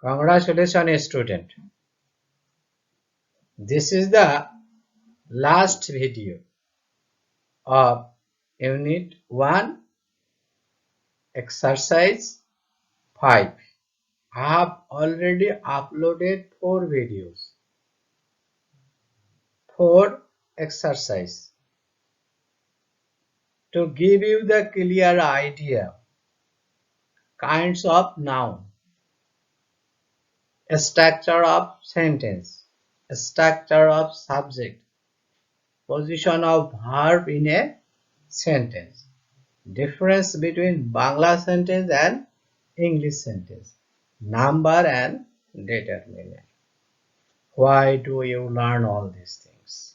Congratulations, student. This is the last video of Unit 1, Exercise 5. I have already uploaded 4 videos, 4 exercises to give you the clear idea, kinds of noun, structure of sentence, structure of subject, position of verb in a sentence, difference between Bangla sentence and English sentence, number and determinant. Why do you learn all these things?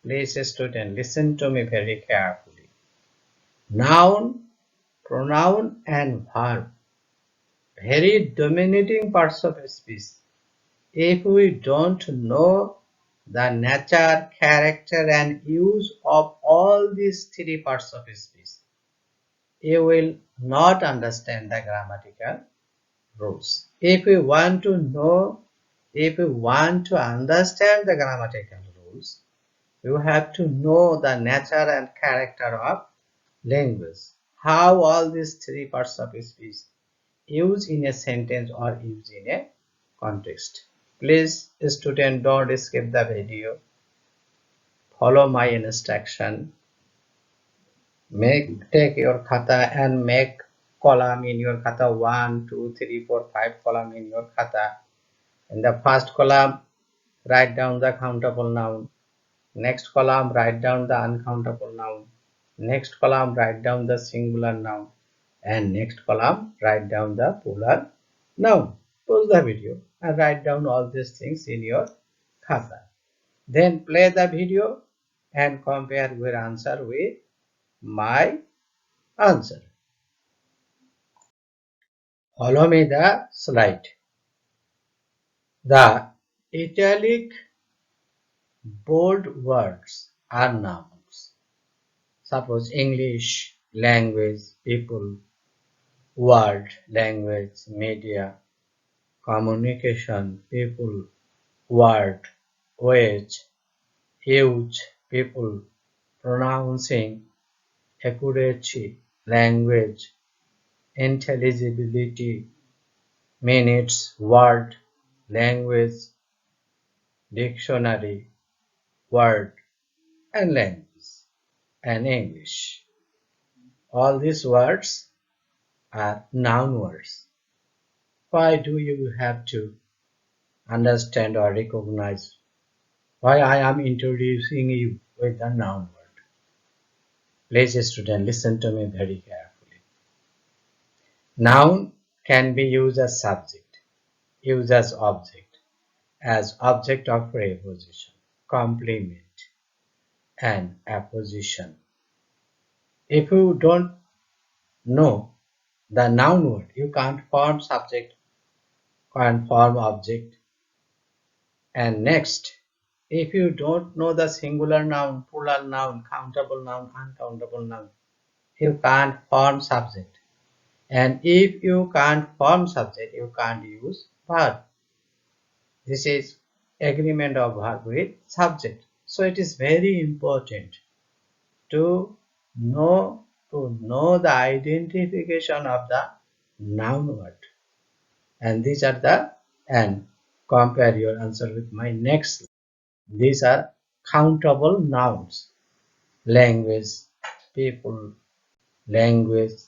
Please, student, listen to me very carefully. Noun, pronoun and verb, very dominating parts of speech. If we don't know the nature, character and use of all these 3 parts of speech, you will not understand the grammatical rules. If we want to understand the grammatical rules, you have to know the nature and character of language, how all these 3 parts of speech used in a sentence or used in a context. Please, student, don't skip the video. Follow my instruction. Take your khata and make column in your khata 1, 2, 3, 4, 5 column in your khata. In the first column, write down the countable noun. Next column, write down the uncountable noun. Next column, write down the singular noun. And next column, write down the plural noun. Pause the video and write down all these things in your khata. Then play the video and compare your answer with my answer. Follow me the slide. The italic bold words are nouns. Suppose English, language, people, world, language, media, communication, people, word, wage, use, people, pronouncing, accuracy, language, intelligibility, minutes, word, language, dictionary, word, and language, and English. All these words are noun words. Why do you have to understand or recognize why I am introducing you with the noun word? Please, student, listen to me very carefully. Noun can be used as subject, used as object of preposition, complement, and apposition. If you don't know the noun word, you can't form subject, can't form object. And next, if you don't know the singular noun, plural noun, countable noun, uncountable noun, you can't form subject. And if you can't form subject, you can't use verb. This is agreement of verb with subject. So it is very important to know the identification of the noun word. And these are and compare your answer with my next slide. These are countable nouns: language, people, language,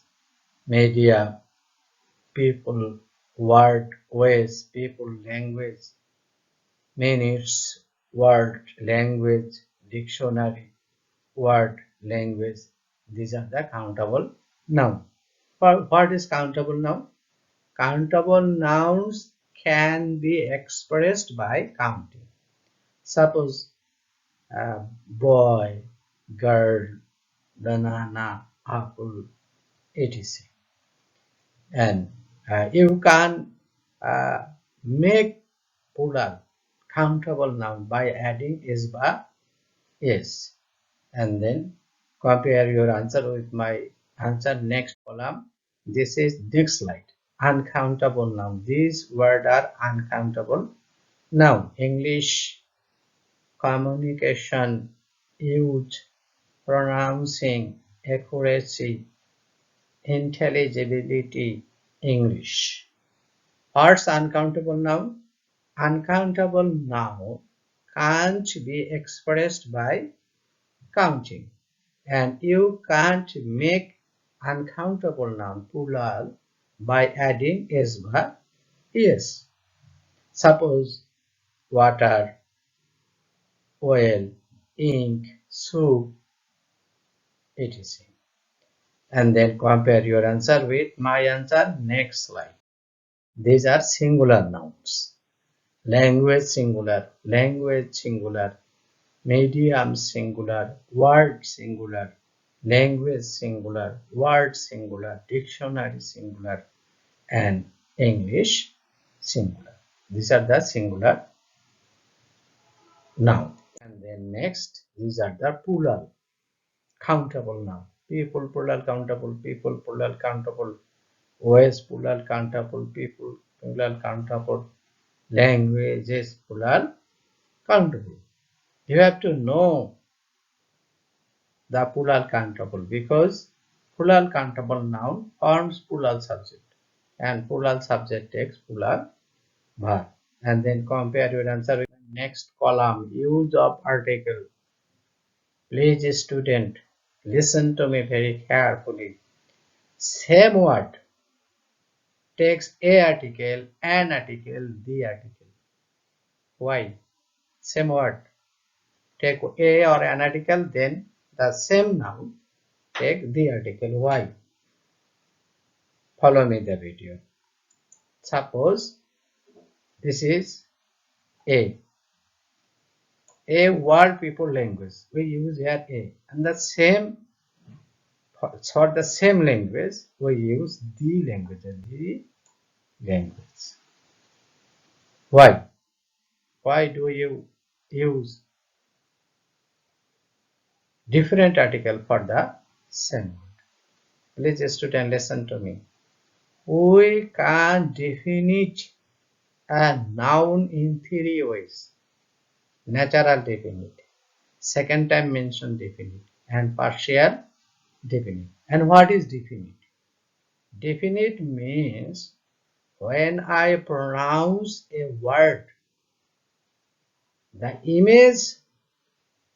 media, people, word, ways, people, language, minutes, word, language, dictionary, word, language. These are the countable nouns. What is countable noun? Countable nouns can be expressed by counting. Suppose boy, girl, banana, apple, etc. And you can make plural countable noun by adding is by is, and then compare your answer with my answer. Next column, this is next slide. uncountable noun. These words are uncountable noun. English communication, youth, pronouncing, accuracy, intelligibility, English. What's uncountable noun? Uncountable noun can't be expressed by counting, and you can't make uncountable noun plural by adding s by es. Suppose water, oil, ink, soup, etc. And then compare your answer with my answer. Next slide. These are singular nouns. Language singular, medium singular, word singular, language singular, word singular, dictionary singular, and English singular. These are the singular noun. And then next, these are the plural, countable noun. People plural countable, people plural countable, ways plural countable, people plural countable, languages plural countable. You have to know the plural countable because plural countable noun forms plural subject and plural subject takes plural verb. And then compare your answer with the next column. Use of article. Please student, listen to me very carefully. Same word takes a article, an article, the article. Why? Same word take a or an article, then the same noun take the article. Why? Follow me the video. Suppose this is a word people language. We use here a, and the same for the same language we use the language. The language. Why? Why do you use different article for the same word? Please student listen to me. We can definite a noun in three ways. Natural definite, second time mention definite, and partial definite. And what is definite? Definite means when I pronounce a word, the image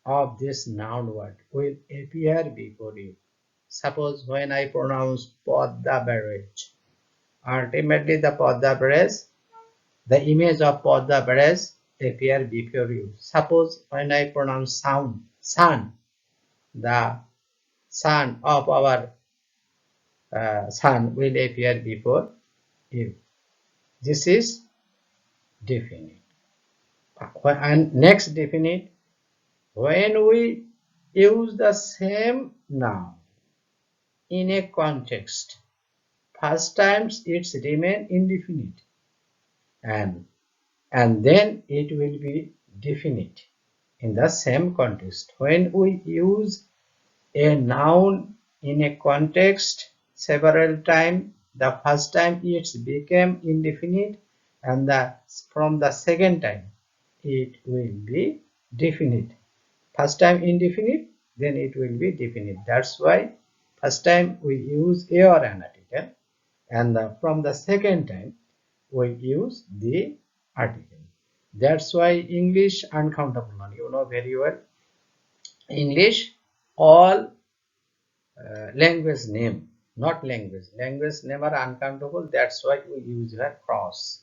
of this noun word will appear before you. Suppose when I pronounce Podda beverage, ultimately the Podda beverage, the image of Podda beverage appear before you. Suppose when I pronounce sound, sun, the sun of our sun will appear before you. This is definite. And next definite, when we use the same noun in a context, first times it's remain indefinite and then it will be definite in the same context. When we use a noun in a context several times, the first time it became indefinite and from the second time it will be definite. First time indefinite, then it will be definite. That's why first time we use a or an article, and from the second time we use the article. That's why English uncountable noun, you know very well. English all language name, not language name are uncountable. That's why we use a cross.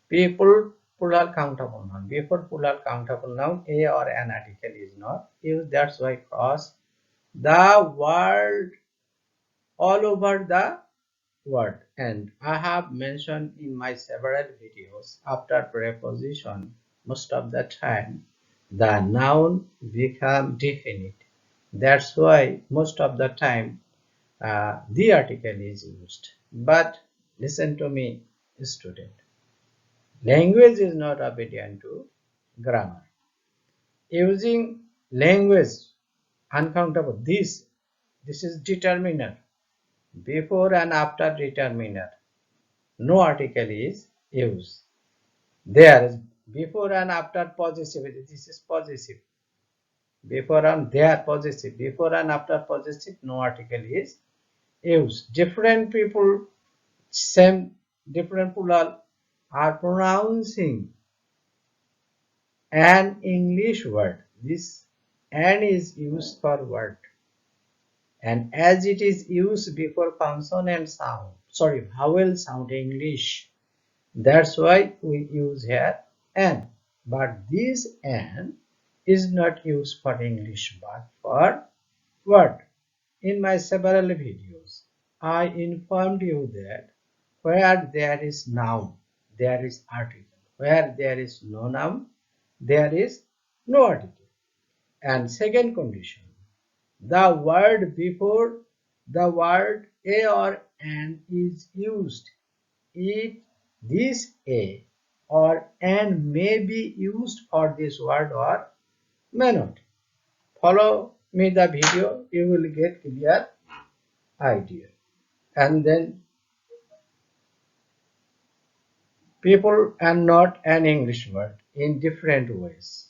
People plural countable noun. Before plural countable noun, a or an article is not used. That's why cross. The word all over the world, and I have mentioned in my several videos, after preposition most of the time the noun become definite. That's why most of the time the article is used. But listen to me student, language is not obedient to grammar. Using language uncountable, this is determiner. before and after determiner, no article is used. There is before and after possessive. This is possessive. Before and there possessive. Before and after possessive, no article is used. Different people, same different plural, are pronouncing an English word. This "an" is used for word, and as it is used before consonant sound, vowel sound English. That's why we use here "an." But this "an" is not used for English but for word. In my several videos, I informed you that where there is noun, there is article. Where there is no noun, there is no article. And second condition, the word before the word a or an is used. This a or an may be used for this word or may not. Follow me the video, you will get clear idea. And then people and not an English word in different ways.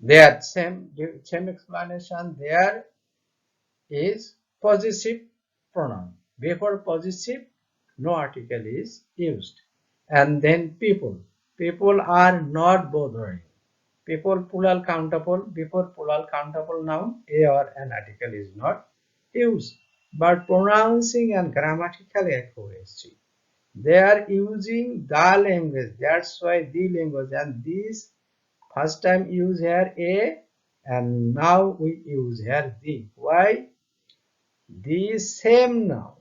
There same explanation. There is possessive pronoun. Before possessive, no article is used. And then people. People are not bothering. People plural countable. Before plural countable noun, a or an article is not used. But pronouncing and grammatical accuracy, they are using the language. That's why the language, and this first time use here a, and now we use here the. Why? The same noun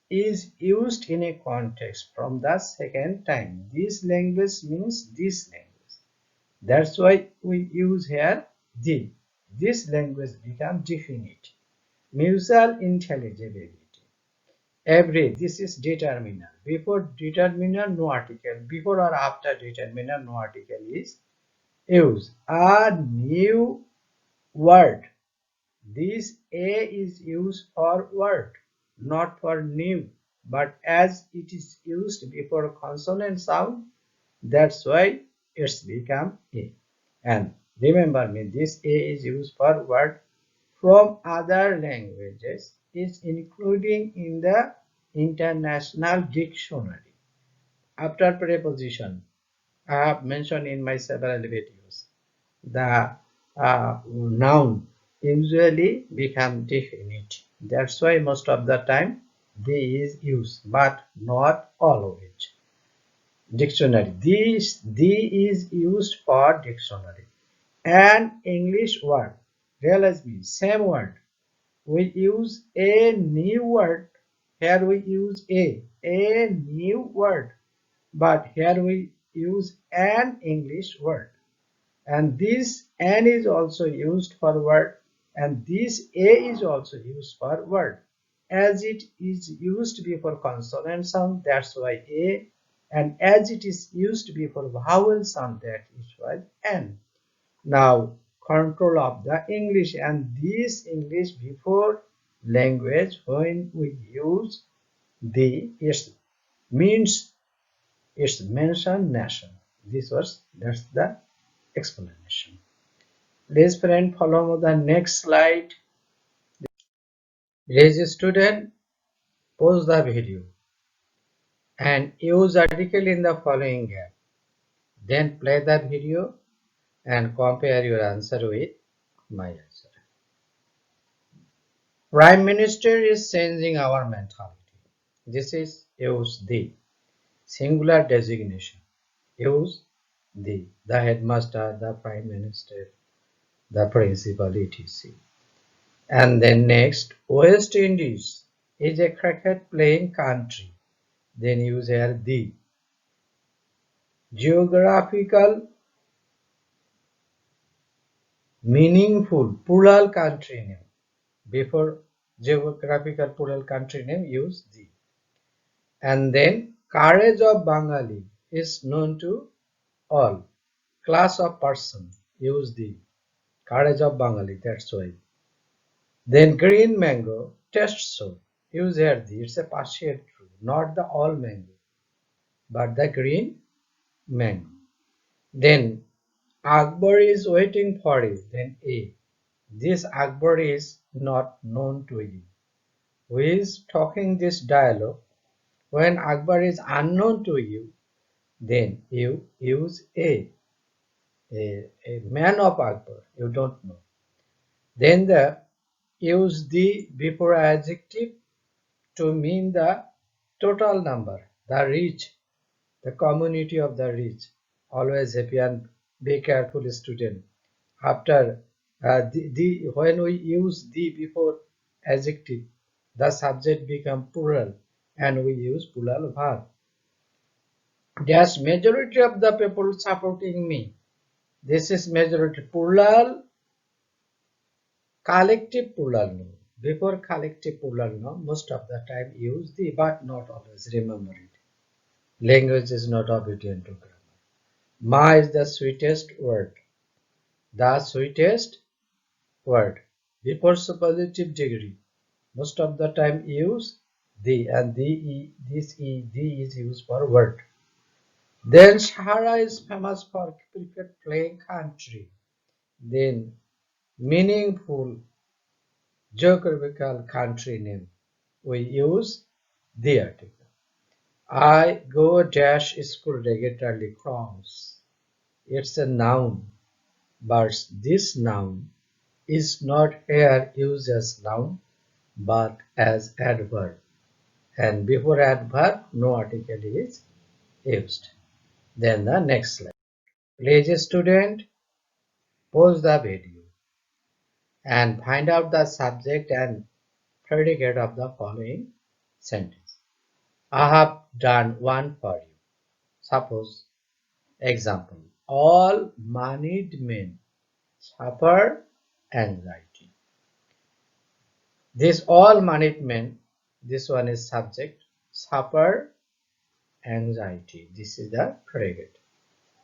is used in a context from the second time. This language means this language. That's why we use here the. This language becomes definite. Mutual intelligibility. This is determiner. Before determiner, no article. Before or after determiner, no article is used. A new word. This a is used for word, not for new. But as it is used before consonant sound, that's why it's become a. And remember me, this a is used for word from other languages, is including in the International Dictionary. After preposition, I have mentioned in my several videos, the noun usually become definite. That's why most of the time they is used, but not always. Dictionary. The is used for dictionary. An English word. Realize me, same word. We use a new word. Here we use a new word, but here we use an English word. And this "an" is also used for word, and this "a" is also used for word. As it is used before consonant sound, that's why "a", and as it is used before vowel sound, that is why "n". Now, control of the English, and this English before language, when we use the, it means it's mentioned nation. That's the explanation. Please friend, follow the next slide. Raise student, pause the video and use article in the following gap. Then play the video and compare your answer with my answer. Prime Minister is changing our mentality. This is use the. Singular designation. Use the. The headmaster, the prime minister, the principal, etc. And then next, West Indies is a cricket playing country. Then use here the. Geographical meaningful plural country name. Before geographical plural country name, use the. And then courage of Bengali is known to all. Class of person, use the. Courage of Bengali, that's why. Then green mango, taste so, use here the, it's a partial true, not the all mango, but the green mango. Then Akbar is waiting for you. Then A. This Akbar is not known to you. Who is talking this dialogue? When Akbar is unknown to you, then you use a man of Akbar. You don't know. Then use the before adjective to mean the total number, the rich, the community of the rich. Always happy and be careful, student. After when we use the before adjective, the subject become plural and we use plural verb. There's majority of the people supporting me. This is majority plural, collective plural noun. Before collective plural noun, most of the time use the, but not always. Remember it. Language is not obedient to grammar. Ma is the sweetest word. The sweetest word. Before superlative degree, most of the time use the, and the is used for word. Then Sahara is famous for cricket playing country. Then meaningful geographical country name. We use the article. I go dash school regularly cross. It's a noun, but this noun is not here used as noun but as adverb, and before adverb no article is used. Then the next slide. Please student, pause the video and find out the subject and predicate of the following sentence. I have done one for you. Suppose example, all moneyed men suffer anxiety. This all moneyed men, this one is subject, suffer anxiety. This is the predicate.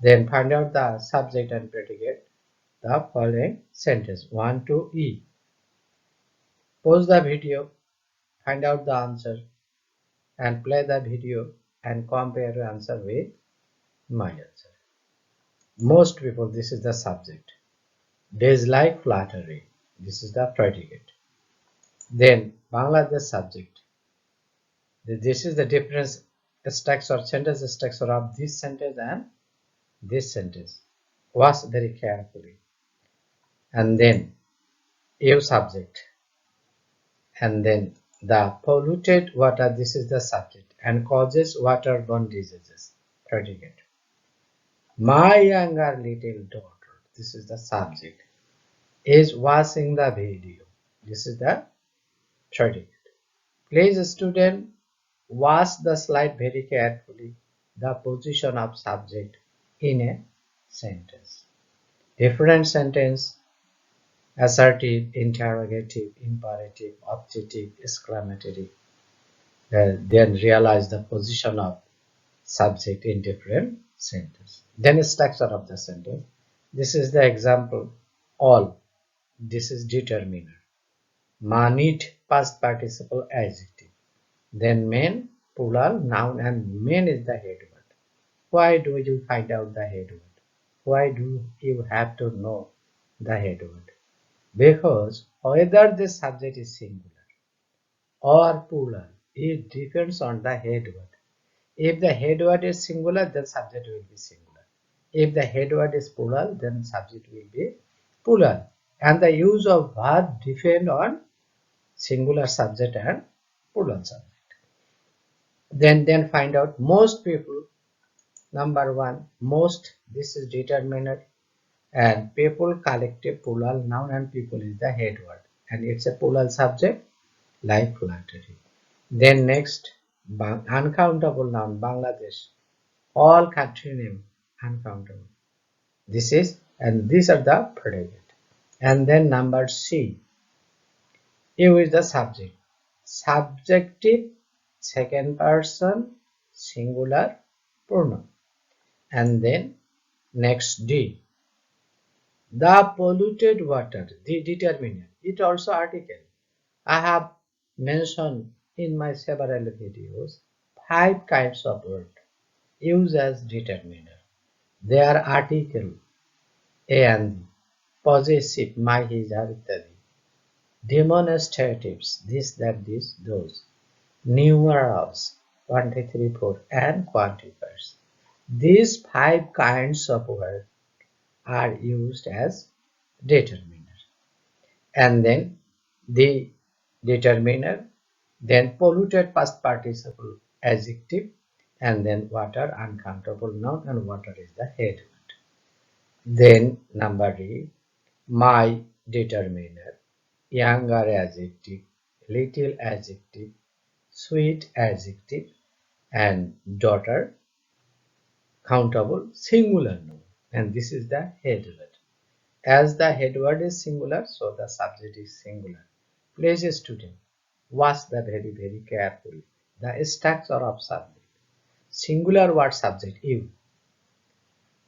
Then find out the subject and predicate the following sentence 1 to E. Pause the video, find out the answer and play the video and compare your answer with my answer. Most people, this is the subject. Dislike flattery. This is the predicate. Then Bangladesh subject. This is the difference structure, sentence structure of this sentence and this sentence. Watch very carefully. And then you subject. And then the polluted water, this is the subject, and causes waterborne diseases, predicate. My younger little daughter, this is the subject, is watching the video. This is the predicate. Please student, watch the slide very carefully, the position of subject in a sentence. Different sentence, assertive, interrogative, imperative, objective, exclamatory. Then realize the position of subject in different sentence. Then structure of the sentence. This is the example. All. This is determiner. Manit, past participle adjective. Then men, plural, noun, and men is the head word. Why do you find out the head word? Why do you have to know the head word? Because whether the subject is singular or plural, it depends on the head word. If the head word is singular, then subject will be singular. If the head word is plural, then subject will be plural. And the use of verb depend on singular subject and plural subject. Then find out most people. Number one, most, this is determiner, and people, collective, plural, noun, and people is the head word, and it's a plural subject like flattery. Then next, uncountable noun, Bangladesh, all country name, uncountable. This is, and these are the predicate. And then number C, you is the subject, subjective, second person, singular pronoun. And then next D, the polluted water, the determiner, it also article. I have mentioned in my several videos 5 kinds of word used as determiner. They are article, a and the, possessive, my, his, her, ityadi, demonstratives, this, that, this, those, numerals, 1, 2, 3, 4, and quantifiers. These 5 kinds of word are used as determiner. And then the determiner, then polluted past participle adjective, and then water, uncountable noun, and water is the head word. Then number E, my determiner, younger adjective, little adjective, sweet adjective, and daughter countable singular noun, and this is the head word. As the head word is singular, so the subject is singular. Please, student, watch the very carefully. The structure of subject. Singular word subject, you.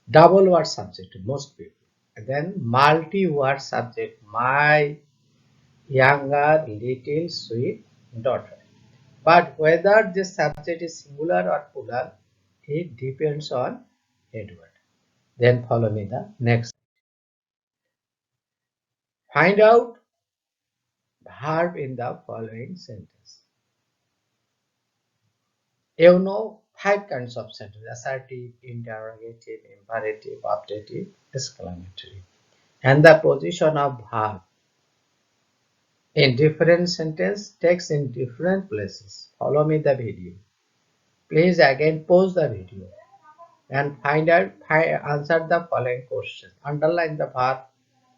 Double word subject, most people. And then multi-word subject, my younger, little, sweet daughter. But whether this subject is singular or plural, it depends on head word. Then follow me the next. Find out verb in the following sentence. You know 5 kinds of sentence: assertive, interrogative, imperative, optative, exclamatory. And the position of verb in different sentence takes in different places. Follow me the video. Please again pause the video and answer the following questions. Underline the verb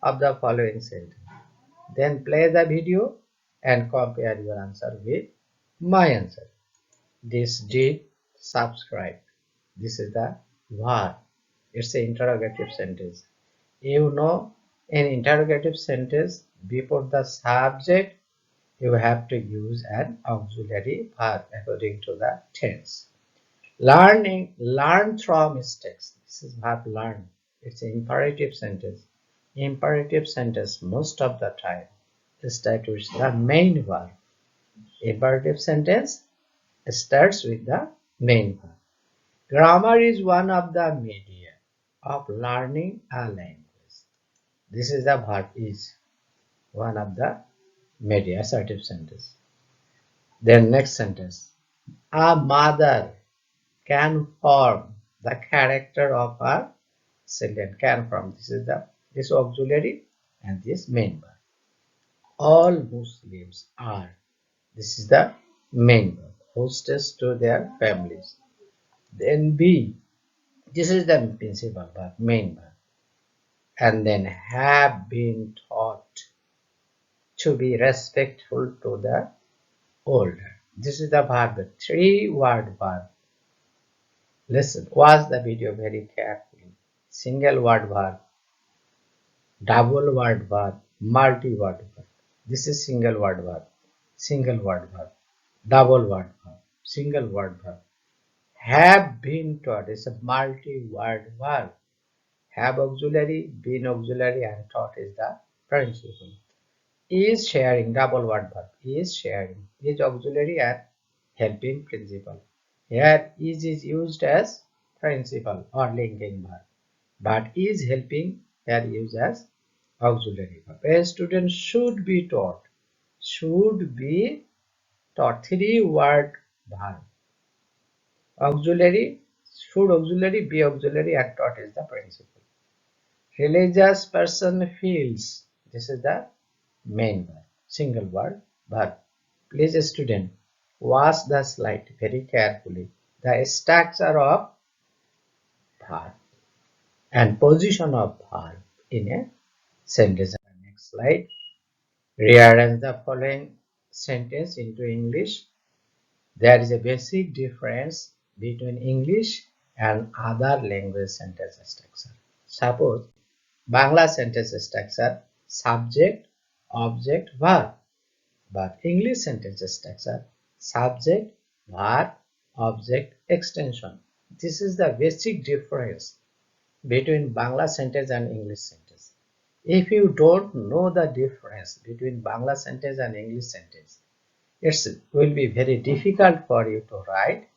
of the following sentence. Then play the video and compare your answer with my answer. This did, subscribe. This is the verb. It's an interrogative sentence. You know, in interrogative sentence, before the subject, you have to use an auxiliary verb according to the tense. Learn from mistakes. This is verb learn. It's an imperative sentence. Imperative sentence most of the time starts with the main verb. Imperative sentence starts with the main verb. Grammar is one of the media of learning a language. This is the verb is one of the media, assertive sentence. Then next sentence. A mother can form the character of her children. Can form. This auxiliary and this main verb. All Muslims are. This is the main verb. Hostess to their families. Then B. This is the principal verb, main verb. And then have been taught to be respectful to the older. This is the verb, the 3-word verb. Listen, watch the video very carefully. Single word verb, double word verb, multi-word verb. This is single word verb, double word verb, single word verb. Have been taught is a multi-word verb. Have auxiliary, been auxiliary, and taught is the principle. Is sharing, double word verb, is sharing, is auxiliary and helping principle. Here is used as principle or linking verb, but is helping here used as auxiliary verb. A student should be taught, 3-word verb. Auxiliary, should auxiliary, be auxiliary, and taught is the principle. Religious person feels, this is the main verb, single word verb. Please student, watch the slide very carefully. The structure of verb and position of verb in a sentence. Next slide. Rearrange the following sentence into English. There is a basic difference between English and other language sentence structure. Suppose Bangla sentence structure subject, object, verb, but English sentence structure subject, verb, object, extension. This is the basic difference between Bangla sentence and English sentence. If you don't know the difference between Bangla sentence and English sentence, it will be very difficult for you to write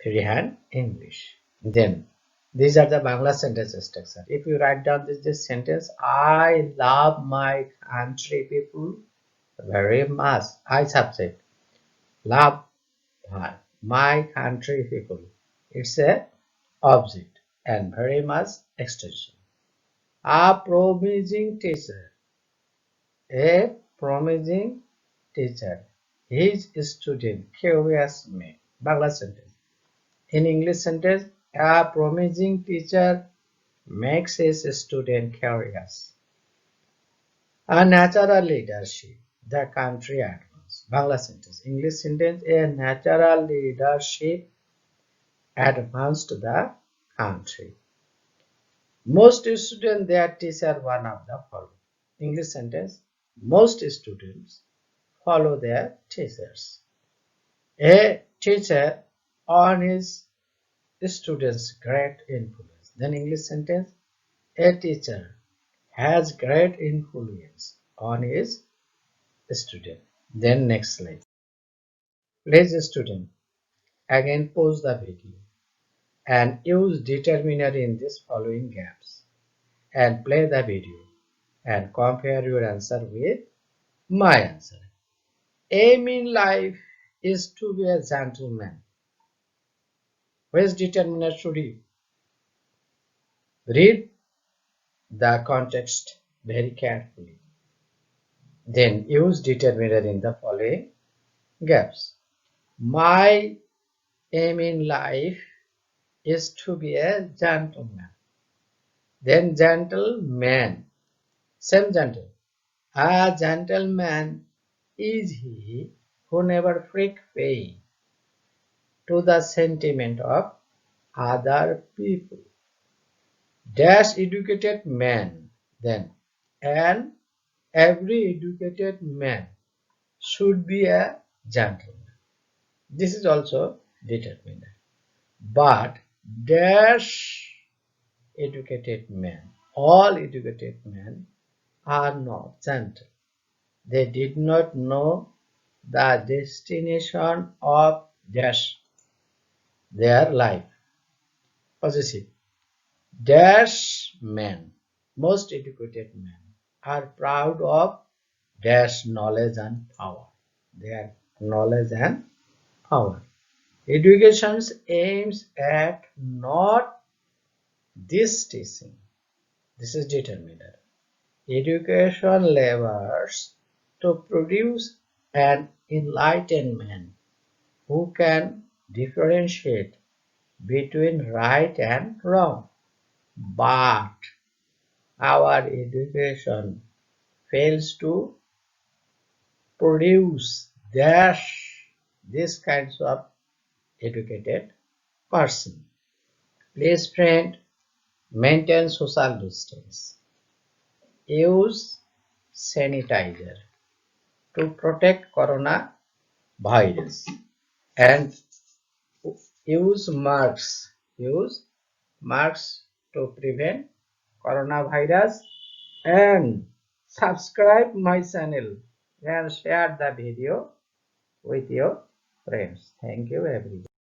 freehand English. Then these are the Bangla sentence structure. If you write down this sentence, I love my country people very much. I subject, love my country people. It's a object and very much extension. A promising teacher. A promising teacher. His student curious me. Bangla sentence. In English sentence, a promising teacher makes his student curious. A natural leadership, the country advance. Bangla sentence. English sentence, a natural leadership advanced the country. Most students, their teacher one of the following. English sentence, most students follow their teachers. A teacher on his students great influence. Then English sentence, a teacher has great influence on his student. Then next slide. Please student, again pause the video and use determiner in this following gaps and play the video and compare your answer with my answer. Aim in life is to be a gentleman. Which determiner should you read the context very carefully. Then use determiner in the following gaps. My aim in life is to be a gentleman. Then gentleman, same gentle. A gentleman is he who never freak pay to the sentiment of other people. Dash educated man. Then and every educated man should be a gentleman. This is also determined. But dash educated men, all educated men are not gentle. They did not know the destination of dash their life. Possessive. Dash men, most educated men, are proud of dash knowledge and power. Their knowledge and power. Education aims at not this teaching. This is determiner. Education labors to produce an enlightened man who can differentiate between right and wrong. But our education fails to produce this kinds of educated person. Please friend, maintain social distance. Use sanitizer to protect coronavirus and use masks. Use masks to prevent coronavirus and subscribe my channel and share the video with your friends. Thank you everyone.